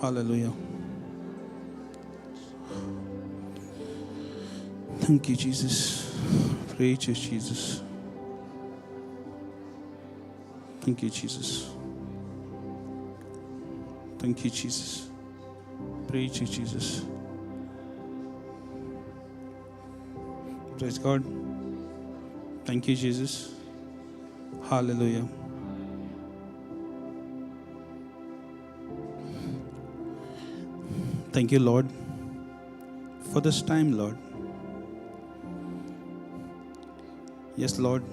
Hallelujah. Thank you, Jesus. Praise you, Jesus. Thank you, Jesus. Thank you, Jesus. Praise you, Jesus. Praise God. Thank you, Jesus. Hallelujah. Thank you, Lord, for this time, Lord. Yes, Lord.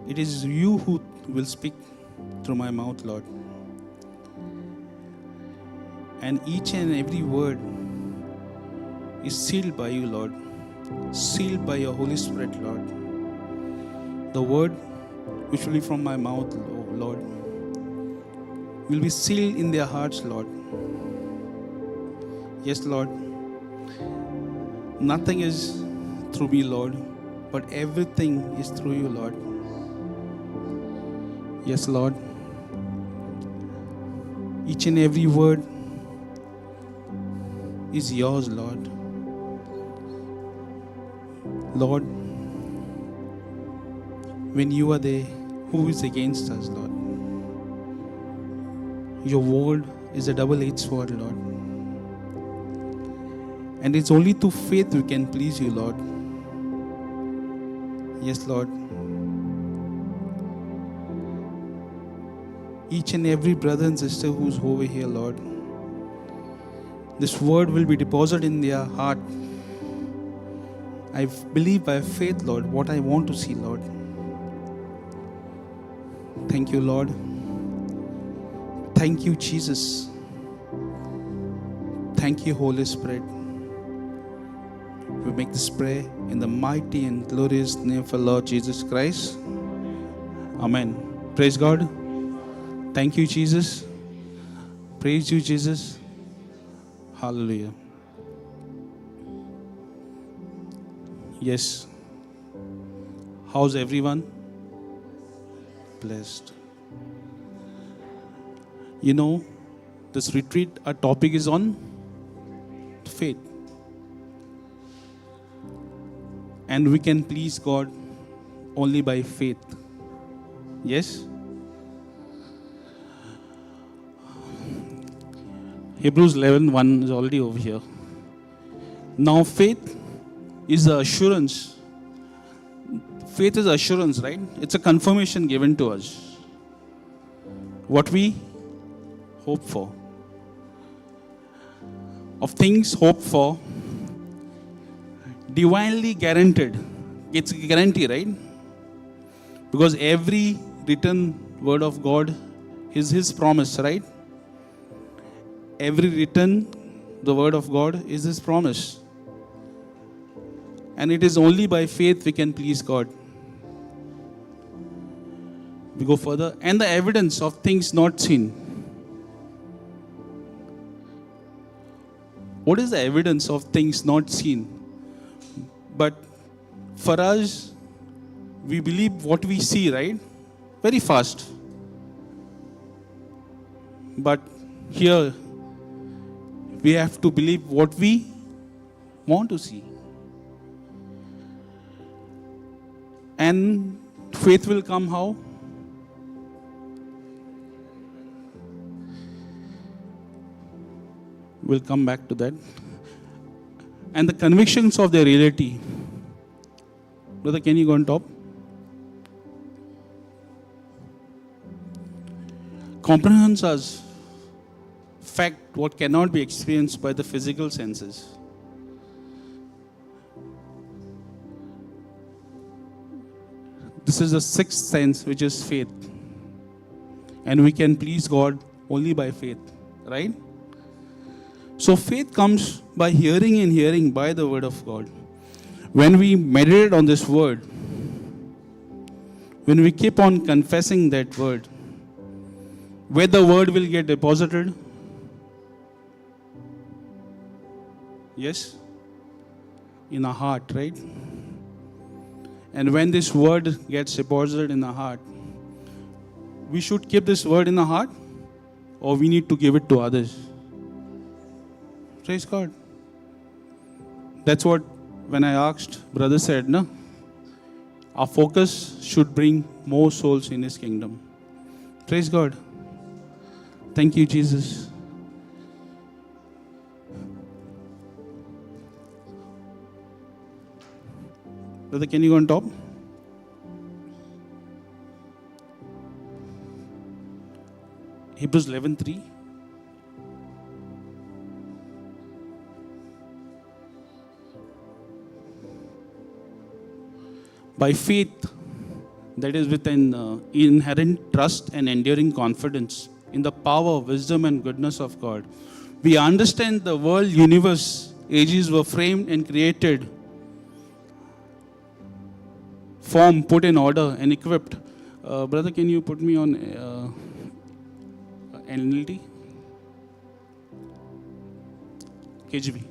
It is you who will speak through my mouth, Lord. And each and every word is sealed by you, Lord. Sealed by your Holy Spirit, Lord. The word which will be from my mouth, Lord, will be sealed in their hearts, Lord. Yes, Lord. Nothing is through me, Lord, but everything is through you, Lord. Yes, Lord. Each and every word is yours, Lord. Lord, when you are there, who is against us, Lord? Your word is a double-edged sword, Lord. And it's only through faith we can please you, Lord. Yes, Lord. Each and every brother and sister who's over here, Lord, this word will be deposited in their heart. I believe by faith, Lord, what I want to see, Lord. Thank you, Lord. Thank you, Jesus. Thank you, Holy Spirit. We make this prayer in the mighty and glorious name of our Lord Jesus Christ. Amen. Praise God. Thank you, Jesus. Praise you, Jesus. Hallelujah. Yes. How's everyone? Blessed. You know, this retreat, our topic is on faith. And we can please God only by faith. Yes? Hebrews 11:1 is already over here. Now faith is the assurance. Faith is assurance, right? It's a confirmation given to us. What we hope for. Of things hoped for. Divinely guaranteed. It's a guarantee, right? Because every written word of God is His promise, right? Every written, the word of God is His promise. And it is only by faith we can please God. We go further. And the evidence of things not seen. What is the evidence of things not seen? But for us, we believe what we see, right? Very fast. But here, we have to believe what we want to see. And faith will come how? We'll come back to that. And the convictions of their reality. Brother, can you go on top? Comprehends us fact what cannot be experienced by the physical senses. This is the sixth sense, which is faith. And we can please God only by faith, right? So faith comes by hearing and hearing by the word of God. When we meditate on this word, when we keep on confessing that word, where the word will get deposited? Yes? In our heart, right? And when this word gets deposited in our heart, we should keep this word in our heart or we need to give it to others. Praise God. That's what, when I asked, brother said, no, our focus should bring more souls in His kingdom. Praise God. Thank you, Jesus. Brother, can you go on top? Hebrews 11:3. By faith, that is with an inherent trust and enduring confidence in the power, wisdom, and goodness of God, we understand the world, universe, ages were framed and created, formed, put in order, and equipped. Brother, can you put me on NLT? KGB.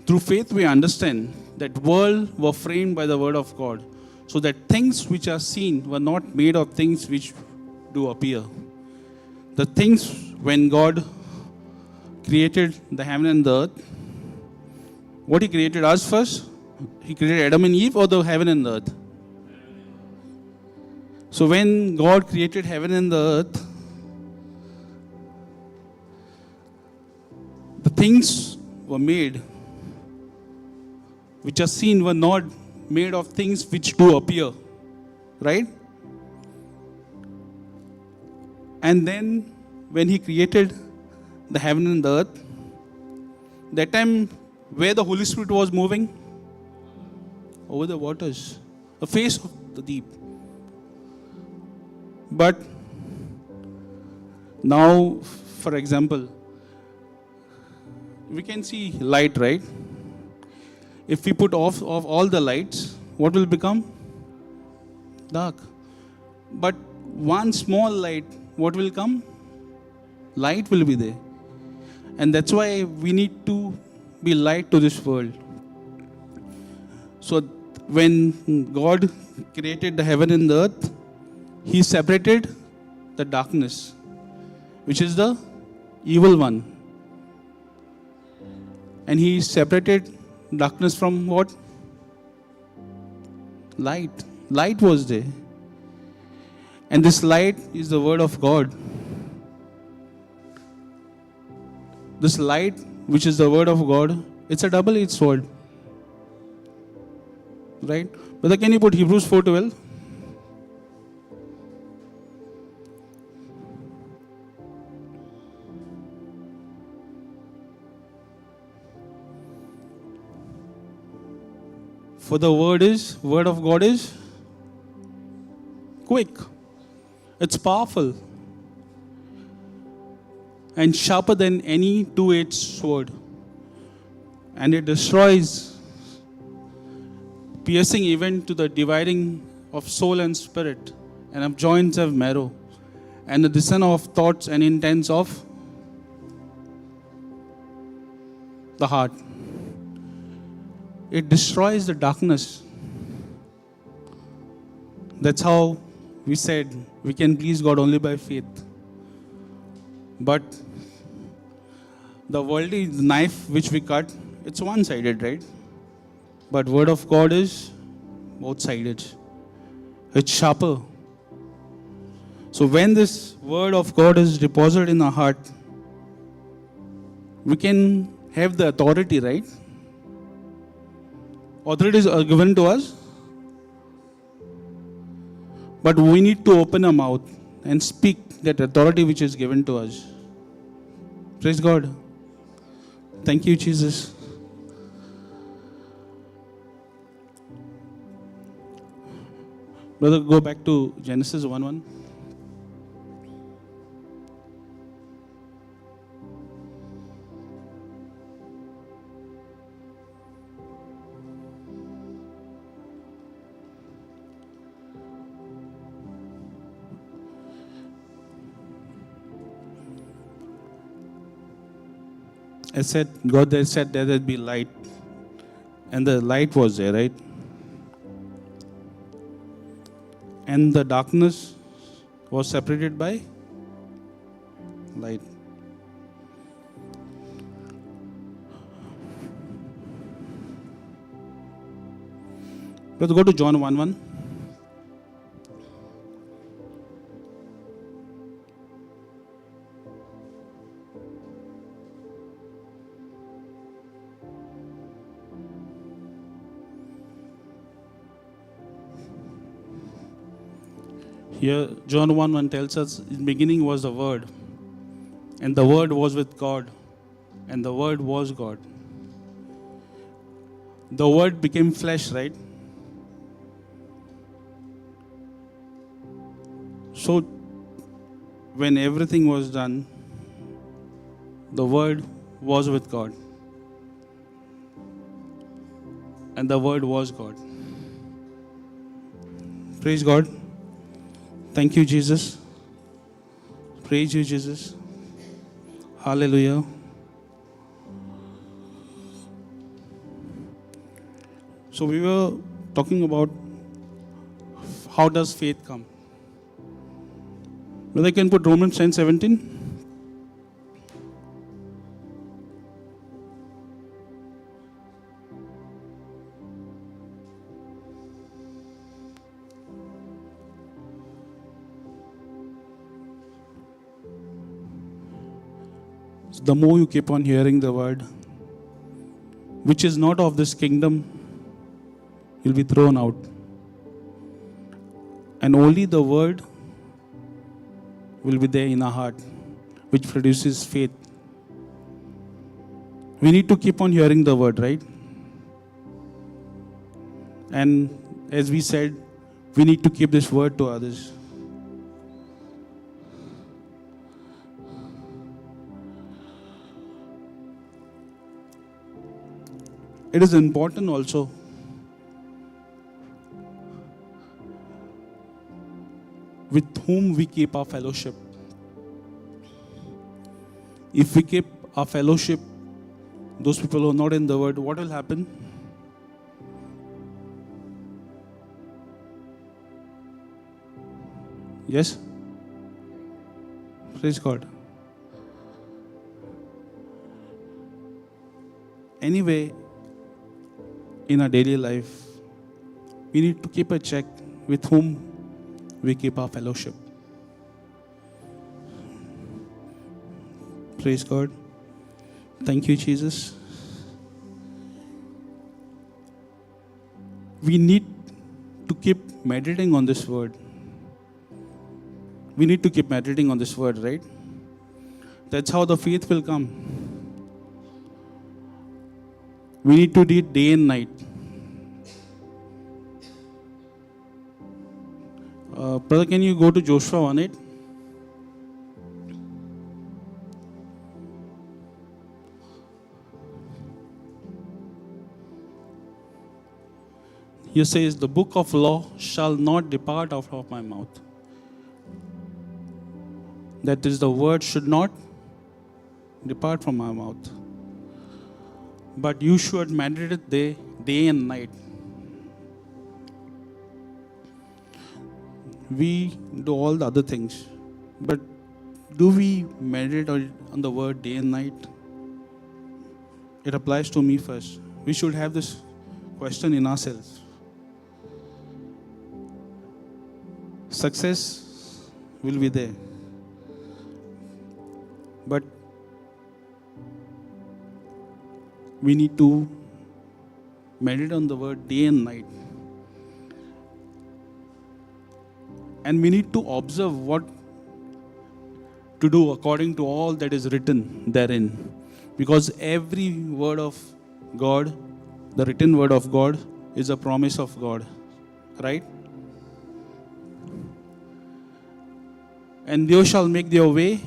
Through faith we understand that world were framed by the word of God, so that things which are seen were not made of things which do appear. The things when God created the heaven and the earth, what He created us first? He created Adam and Eve, or the heaven and the earth? So when God created heaven and the earth, the things were made which are seen were not made of things which do appear. Right? And then when He created the heaven and the earth, that time where the Holy Spirit was moving? Over the waters, the face of the deep. But now, for example, we can see light, right? If we put off all the lights, what will become? Dark. But one small light, what will come? Light will be there. And that's why we need to be light to this world. So when God created the heaven and the earth, He separated the darkness, which is the evil one. And He separated darkness from what? Light. Light was there. And this light is the word of God. This light, which is the word of God, it's a double-edged sword. Right? Brother, can you put Hebrews 4:12? For the word of God is quick. It's powerful. And sharper than any two-edged sword. And it destroys, piercing even to the dividing of soul and spirit, and of joints of marrow, and the discern of thoughts and intents of the heart. It destroys the darkness. That's how we said we can please God only by faith. But the worldly knife which we cut, it's one-sided, right? But word of God is both-sided. It's sharper. So when this word of God is deposited in our heart, we can have the authority, right? Authorities are given to us. But we need to open our mouth and speak that authority which is given to us. Praise God. Thank you, Jesus. Brother, go back to Genesis 1:1. God said there be light. And the light was there, right? and the darkness was separated by light. Let's go to John 1:1. Here, John 1:1 tells us, in the beginning was the Word, and the Word was with God, and the Word was God. The Word became flesh, right? So, when everything was done, the Word was with God, and the Word was God. Praise God. Thank you, Jesus. Praise you, Jesus. Hallelujah. So we were talking about how does faith come. Whether I can put Romans 10:17. The more you keep on hearing the word, which is not of this kingdom, you'll be thrown out. And only the word will be there in our heart, which produces faith. We need to keep on hearing the word, right? And as we said, we need to keep this word to others. It is important also with whom we keep our fellowship. If we keep our fellowship, those people who are not in the word, what will happen? Yes? Praise God. Anyway, in our daily life, we need to keep a check with whom we keep our fellowship. Praise God. Thank you, Jesus. We need to keep meditating on this word. We need to keep meditating on this word, right? That's how the faith will come. We need to read day and night. Brother, can you go to Joshua 1:8? He says, the book of law shall not depart out of my mouth. That is, the word should not depart from my mouth. But you should meditate day and night. We do all the other things, but do we meditate on the word day and night? It applies to me first. We should have this question in ourselves. Success will be there, but we need to meditate on the word day and night. And we need to observe what to do according to all that is written therein. Because every word of God, the written word of God, is a promise of God. Right? And thou shalt make their way,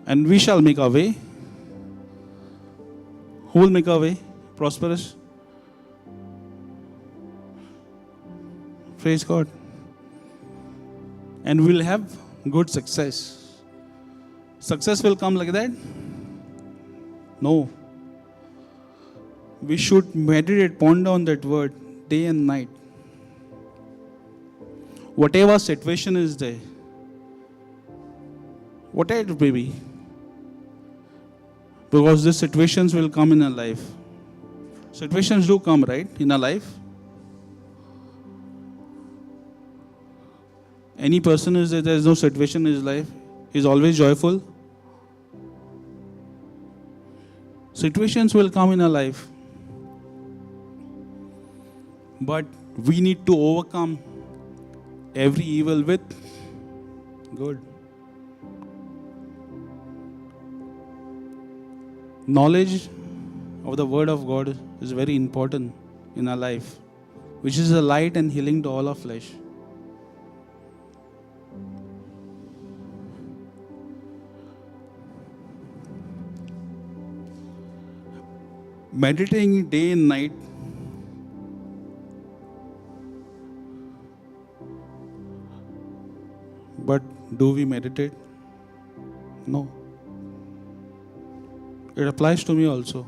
and we shall make our way. Who will make our way prosperous? Praise God. And we'll have good success. Success will come like that? No. We should meditate, ponder on that word day and night. Whatever situation is there, whatever it may be, because these situations will come in our life. Situations do come, right, in our life. Any person is there is no situation in his life, is always joyful. Situations will come in our life. But we need to overcome every evil with good. Knowledge of the Word of God is very important in our life, which is a light and healing to all our flesh. Meditating day and night but do we meditate? No. It applies to me also.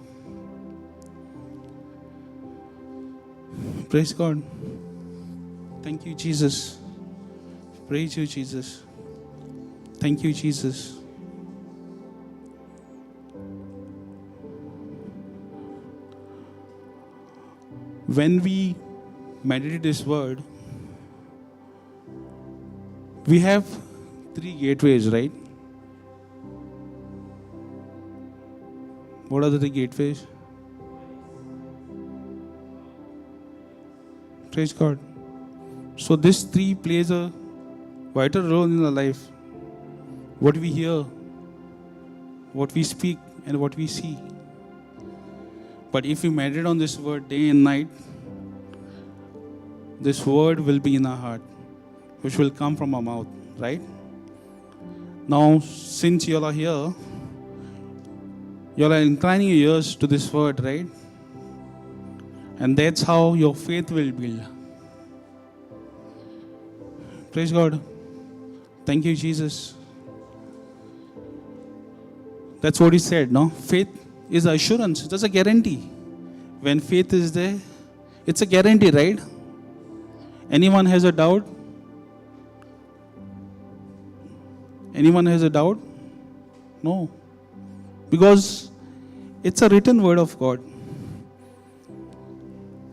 Praise God. Thank you, Jesus. Praise you, Jesus. Thank you, Jesus. When we meditate this word, we have 3 gateways, right? What are the 3 gateways? Praise God. So this 3 plays a vital role in our life. What we hear, what we speak, and what we see. But if we meditate on this word day and night, this word will be in our heart, which will come from our mouth, right? Now, since you all are here, you all are inclining your ears to this word, right? And that's how your faith will build. Praise God. Thank you, Jesus. That's what he said, no? Faith is assurance. That's a guarantee. When faith is there, it's a guarantee, right? Anyone has a doubt? Anyone has a doubt? No. Because it's a written word of God.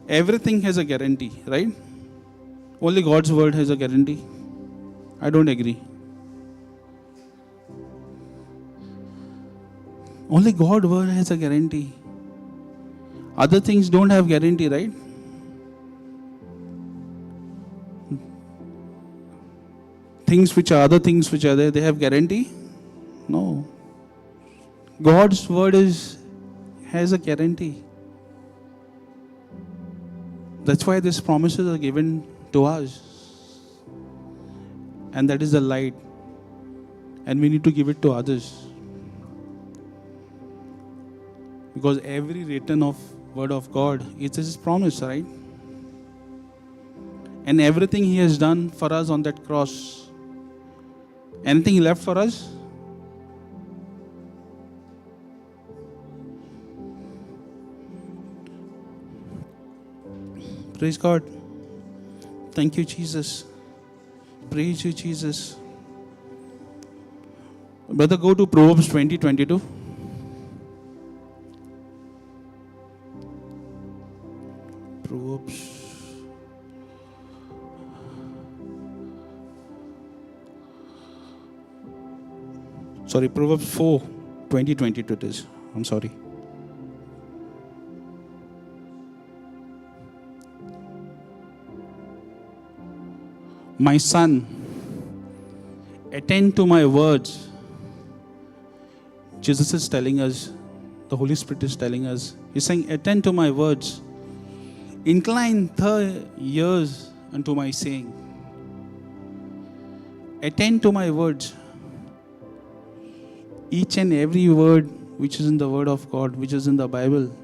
Everything has a guarantee, right? Only God's word has a guarantee. I don't agree. Only God's word has a guarantee. Other things don't have guarantee, right? Other things which are there, they have guarantee? No. God's word has a guarantee. That's why these promises are given to us. And that is the light. And we need to give it to others. Because every written of word of God, it's His promise, right? And everything He has done for us on that cross, anything He left for us? Praise God. Thank you, Jesus. Praise you, Jesus. Brother, go to Proverbs 20:22. Proverbs. Proverbs 4:20-22 it is. I'm sorry. My son, attend to my words. Jesus is telling us, the Holy Spirit is telling us, He's saying, attend to my words. Incline thy ears unto my saying. Attend to my words. Each and every word which is in the Word of God, which is in the Bible,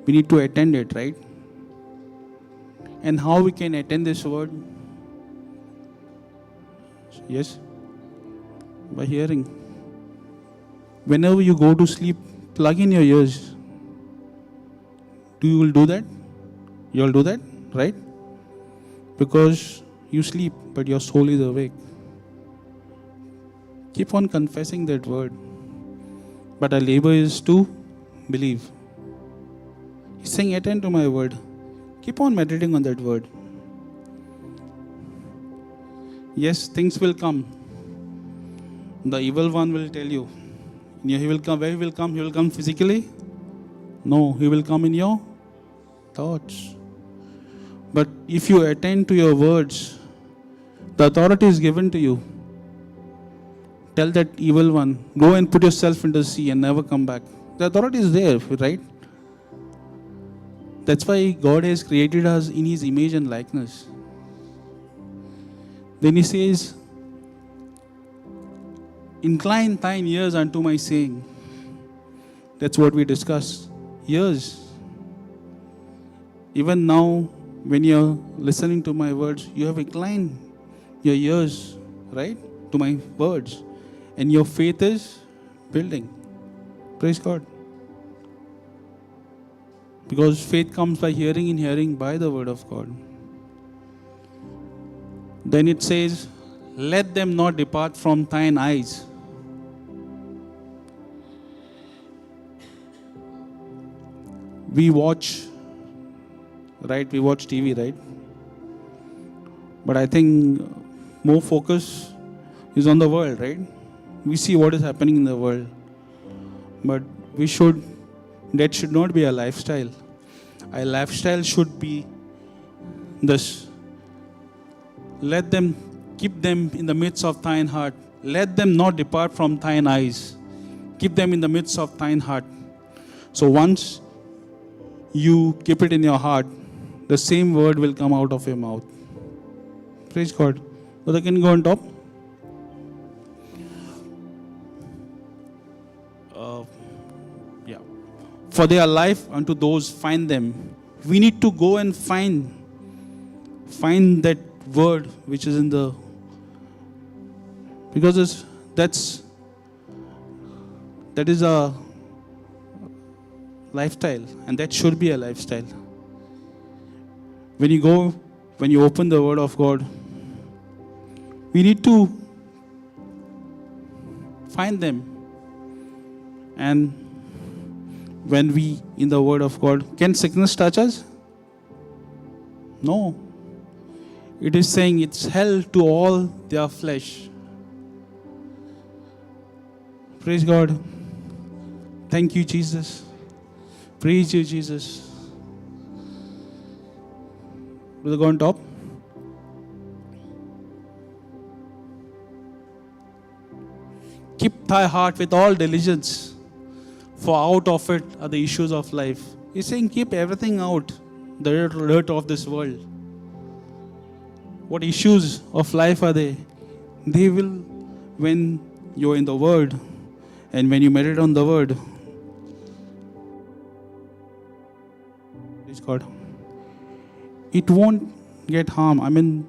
we need to attend it, right? And how we can attend this word? Yes? By hearing. Whenever you go to sleep, plug in your ears. You will do that? You will do that, right? Because You sleep, but your soul is awake. Keep on confessing that word. But our labor is to believe. He's saying, attend to my word. Keep on meditating on that word. Yes, things will come. The evil one will tell you. He will come. Where he will come? He will come physically? No, he will come in your thoughts. But if you attend to your words, the authority is given to you. Tell that evil one, go and put yourself into the sea and never come back. The authority is there, right? That's why God has created us in His image and likeness. Then He says, incline thine ears unto my saying. That's what we discuss. Ears. Even now, when you're listening to my words, you have inclined your ears, right, to my words. And your faith is building. Praise God. Because faith comes by hearing, and hearing by the word of God. Then it says, let them not depart from thine eyes. We watch, right? We watch TV, right? But I think more focus is on the world, right? We see what is happening in the world. But that should not be a lifestyle. Our lifestyle should be this. Let them, keep them in the midst of thine heart. Let them not depart from thine eyes. Keep them in the midst of thine heart. So once you keep it in your heart, the same word will come out of your mouth. Praise God. Brother, can you go on top? For they are life unto those find them. We need to go and find that word which is in the, because that is a lifestyle, and that should be a lifestyle. When you open the word of God, we need to find them. And when we in the word of God, can sickness touch us? No. It is saying it's hell to all their flesh. Praise God. Thank you, Jesus. Praise you, Jesus. Brother, go on top. Keep thy heart with all diligence, for out of it are the issues of life. He's saying keep everything out, the dirt of this world. What issues of life are they? They will, when you're in the Word and when you meditate on the Word, praise God, it won't get harm. I mean,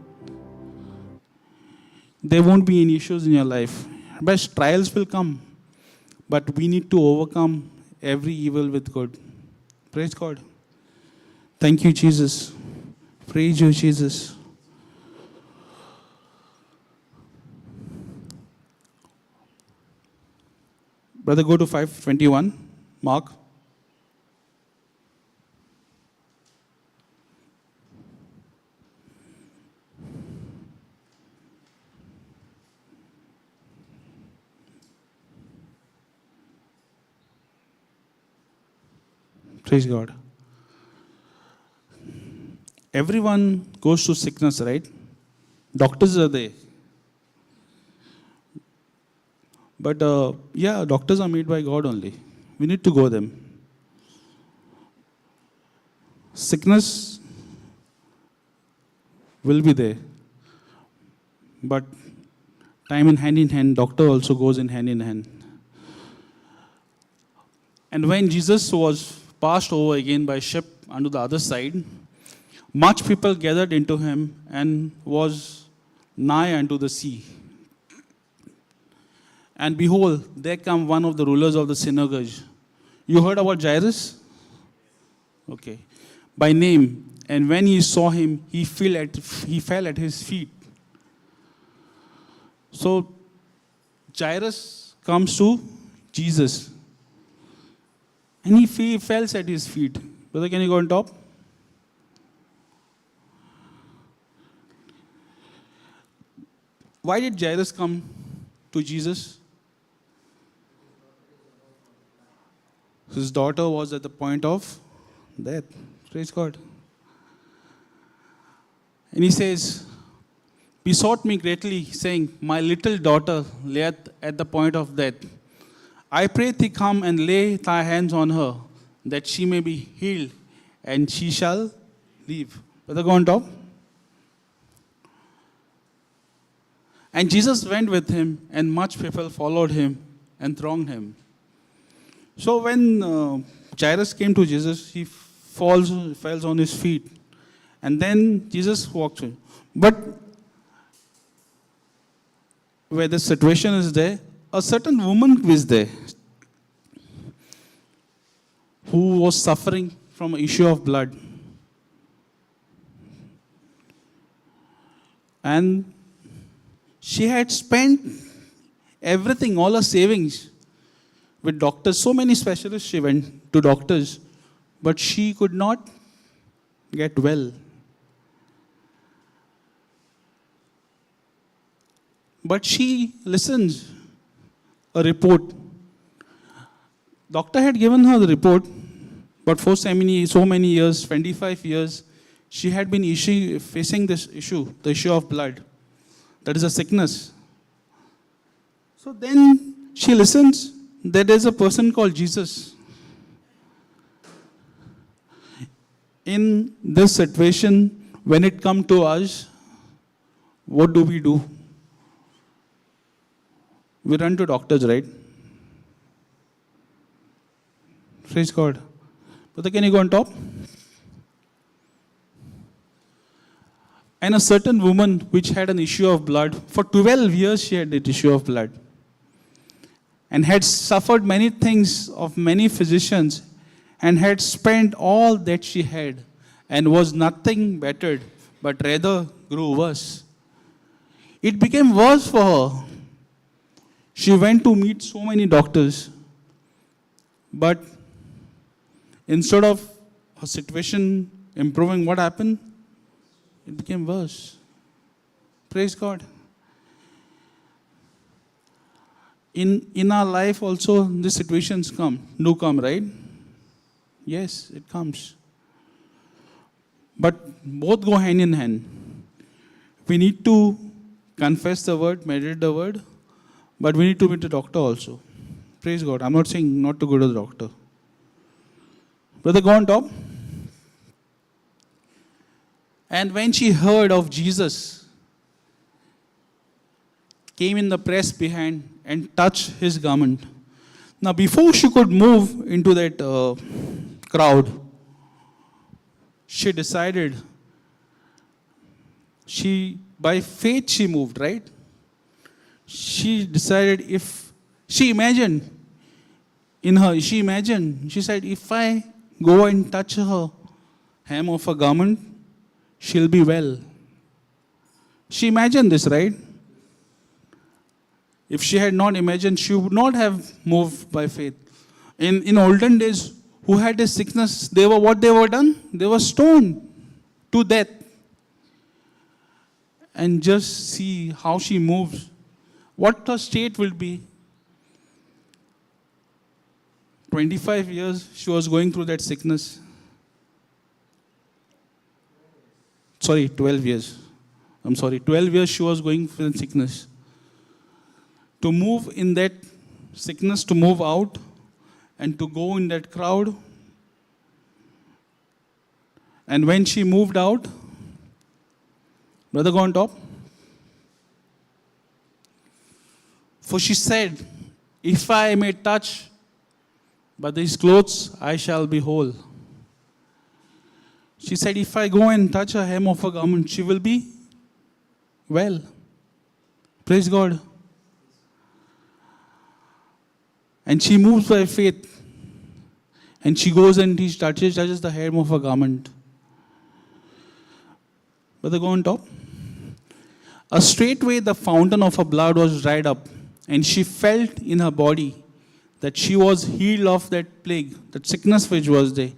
there won't be any issues in your life. But trials will come. But we need to overcome every evil with good. Praise God. Thank you, Jesus. Praise you, Jesus. Brother, go to 5:21. Mark. Praise God. Everyone goes to sickness, right? Doctors are there. But doctors are made by God only. We need to go them. Sickness will be there. But time in hand, doctor also goes in hand. And when Jesus was passed over again by ship unto the other side, much people gathered into him and was nigh unto the sea. And behold, there come one of the rulers of the synagogue. You heard about Jairus? Okay. By name, And when he saw him, he fell at his feet. So Jairus comes to Jesus. And he falls at his feet. Brother, can you go on top? Why did Jairus come to Jesus? His daughter was at the point of death. Praise God. And he says, besought me greatly, saying, my little daughter layeth at the point of death. I pray thee come and lay thy hands on her, that she may be healed, and she shall live. Brother, go on top. And Jesus went with him, and much people followed him and thronged him. So when Jairus came to Jesus, he falls on his feet. And then Jesus walks in. But where the situation is there, a certain woman is there who was suffering from an issue of blood. And she had spent everything, all her savings, with doctors. So many specialists she went to doctors, but she could not get well. But she listens a report. Doctor had given her the report, but for so many years, 25 years, she had been facing this issue, the issue of blood. That is a sickness. So then she listens that there is a person called Jesus. In this situation, when it comes to us, what do? We run to doctors, right? Praise God. Brother, can you go on top? And a certain woman which had an issue of blood, for 12 years she had that issue of blood, and had suffered many things of many physicians, and had spent all that she had, and was nothing bettered, but rather grew worse. It became worse for her. She went to meet so many doctors, but instead of her situation improving, what happened? It became worse. Praise God. In our life also, these situations come, right? Yes, it comes. But both go hand in hand. We need to confess the word, meditate the word, but we need to meet the doctor also. Praise God. I'm not saying not to go to the doctor. Brother, go on top. And when she heard of Jesus, came in the press behind and touched his garment. Now, before she could move into that crowd, she decided, by faith she moved, right? She decided she said, if I go and touch her hem of her garment, she'll be well. She imagined this, right? If she had not imagined, she would not have moved by faith. In olden days, who had a sickness, they were done? They were stoned to death. And just see how she moves. What her state will be. 25 years she was going through that sickness. 12 years. 12 years she was going through that sickness. To move in that sickness, to move out and to go in that crowd. And when she moved out, brother, go on top. For she said, if I may touch but these clothes, I shall be whole. She said, if I go and touch her hem of her garment, she will be well. Praise God. And she moves by faith. And she goes and she touches the hem of her garment. Brother, go on top. Straightway the fountain of her blood was dried up, and she felt in her body that she was healed of that plague, that sickness which was there.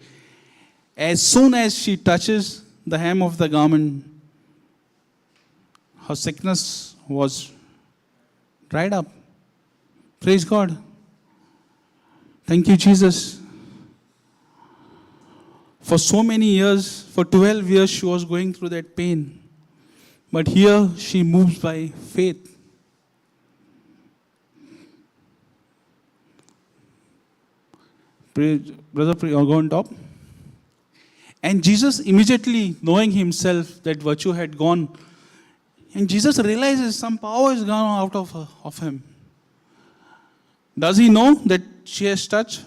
As soon as she touches the hem of the garment, her sickness was dried up. Praise God. Thank you, Jesus. For so many years, for 12 years, she was going through that pain. But here she moves by faith. Brother, go on top. And Jesus, immediately knowing himself that virtue had gone, and Jesus realizes some power is gone out of him. Does he know that she has touched?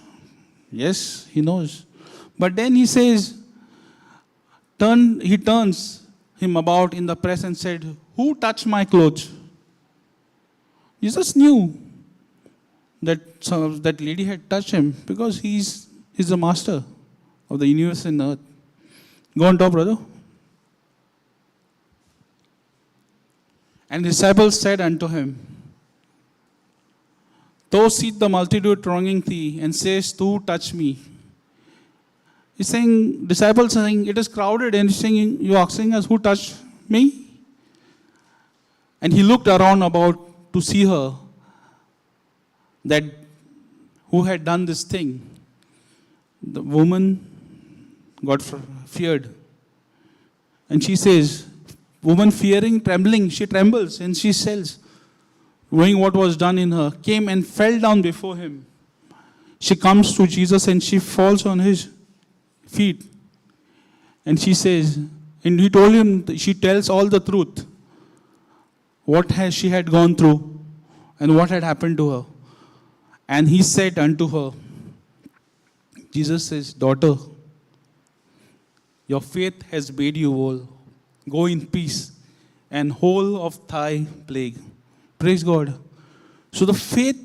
Yes, he knows. But then he says, he turns him about in the press and said, "Who touched my clothes?" Jesus knew that lady had touched him because he's the master of the universe and earth. Go on top, brother. And the disciples said unto him, "Thou seest the multitude thronging thee, and sayest, Who touched me?" He's saying, disciples are saying, it is crowded, and he's saying, you are asking us, who touched me? And he looked around about to see her, that who had done this thing. The woman got feared. And she says, woman fearing, trembling, she trembles and she says, knowing what was done in her, came and fell down before him. She comes to Jesus and she falls on his feet. And she says, and he told him, she tells all the truth. What she had gone through and what had happened to her. And he said unto her, Jesus says, daughter, your faith has made you whole. Go in peace and whole of thy plague. Praise God. So the faith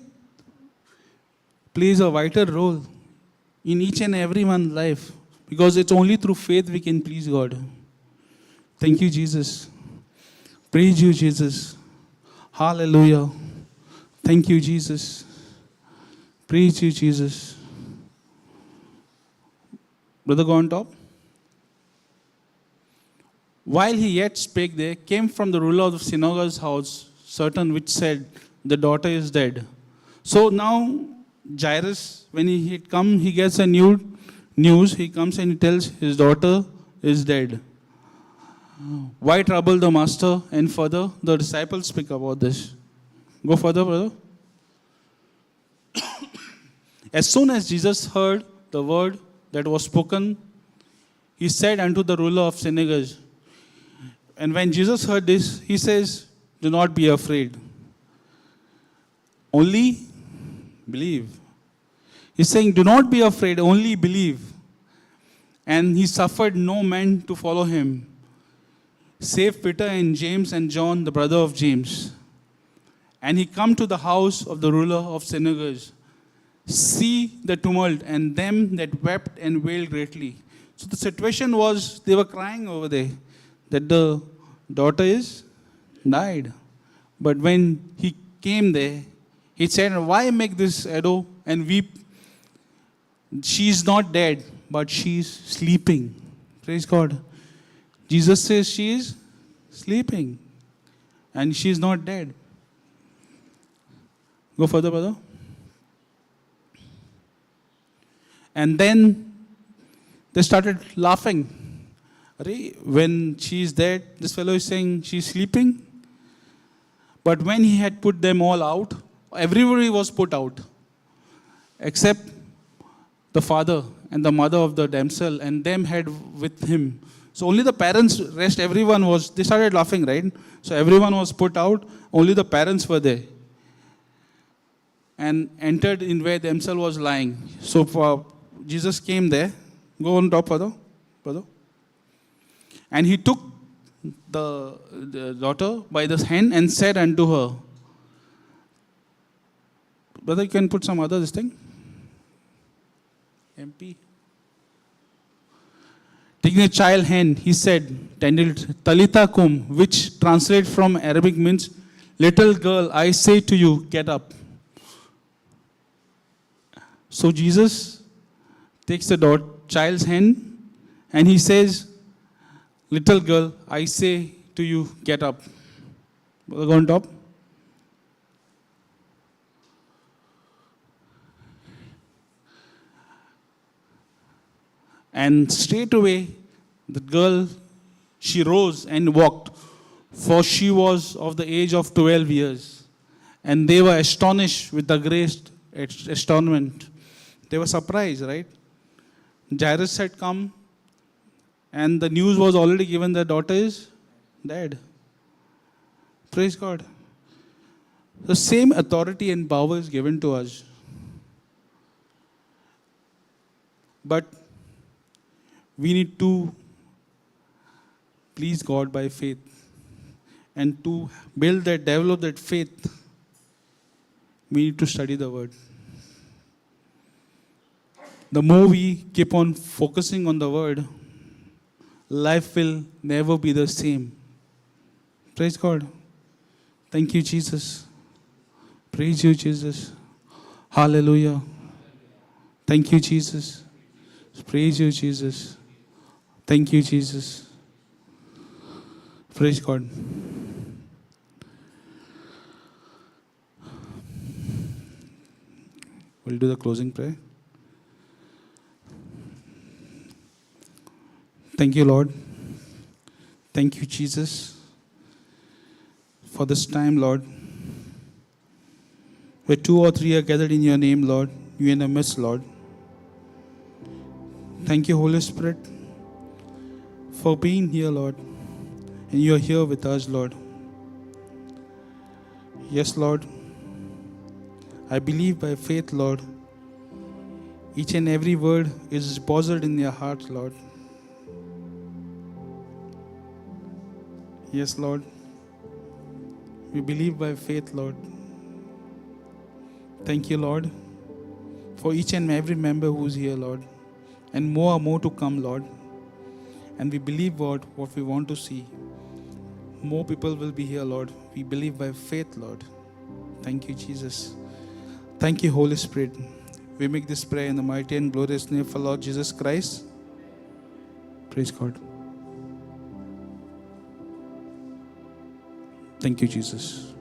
plays a vital role in each and everyone's life, because it's only through faith we can please God. Thank you, Jesus. Praise you, Jesus. Hallelujah. Thank you, Jesus. Praise you, Jesus. Brother, go on top. While he yet spake, there came from the ruler of the synagogue's house certain which said, the daughter is dead. So now Jairus, when he had come, he gets a news. He comes and he tells his daughter is dead. Why trouble the master? And further, the disciples speak about this. Go further, brother. As soon as Jesus heard the word that was spoken, he said unto the ruler of synagogue. And when Jesus heard this, he says, do not be afraid. Only believe. He's saying, do not be afraid, only believe. And he suffered no man to follow him, save Peter and James and John, the brother of James. And he come to the house of the ruler of synagogues, see the tumult and them that wept and wailed greatly. So the situation was, they were crying over there, that the daughter is died. But when he came there, he said, why make this ado and weep? She is not dead, but she is sleeping. Praise God. Jesus says she is sleeping and she is not dead. Go further, brother. And then they started laughing. When she is dead, this fellow is saying she is sleeping. But when he had put them all out, everybody was put out, except the father and the mother of the damsel, and them had with him. So only the parents, rest everyone was, they started laughing, right? So everyone was put out, only the parents were there. And entered in where the damsel was lying. So Jesus came there. Go on top, brother. And he took the daughter by the hand and said unto her, brother, you can put some other this thing. MP. Taking a child hand, he said, Talitha kum, which translates from Arabic means, little girl, I say to you, get up. So Jesus takes the child's hand and he says, little girl, I say to you, get up. Go on top. And straight away, the girl, she rose and walked, for she was of the age of 12 years. And they were astonished with the great astonishment. They were surprised, right? Jairus had come, and the news was already given that daughter is dead. Praise God. The same authority and power is given to us. But we need to please God by faith. And to develop that faith, we need to study the Word. The more we keep on focusing on the Word, life will never be the same. Praise God. Thank you, Jesus. Praise you, Jesus. Hallelujah. Thank you, Jesus. Praise you, Jesus. Thank you, Jesus. Praise God. We'll do the closing prayer. Thank you, Lord. Thank you, Jesus, for this time, Lord. Where 2 or 3 are gathered in your name, Lord, you in the midst, Lord. Thank you, Holy Spirit, for being here, Lord. And you are here with us, Lord. Yes, Lord. I believe by faith, Lord, each and every word is deposited in your heart, Lord. Yes, Lord. We believe by faith, Lord. Thank you, Lord, for each and every member who's here, Lord. And more to come, Lord. And we believe, Lord, what we want to see. More people will be here, Lord. We believe by faith, Lord. Thank you, Jesus. Thank you, Holy Spirit. We make this prayer in the mighty and glorious name of our Lord Jesus Christ. Praise God. Thank you, Jesus.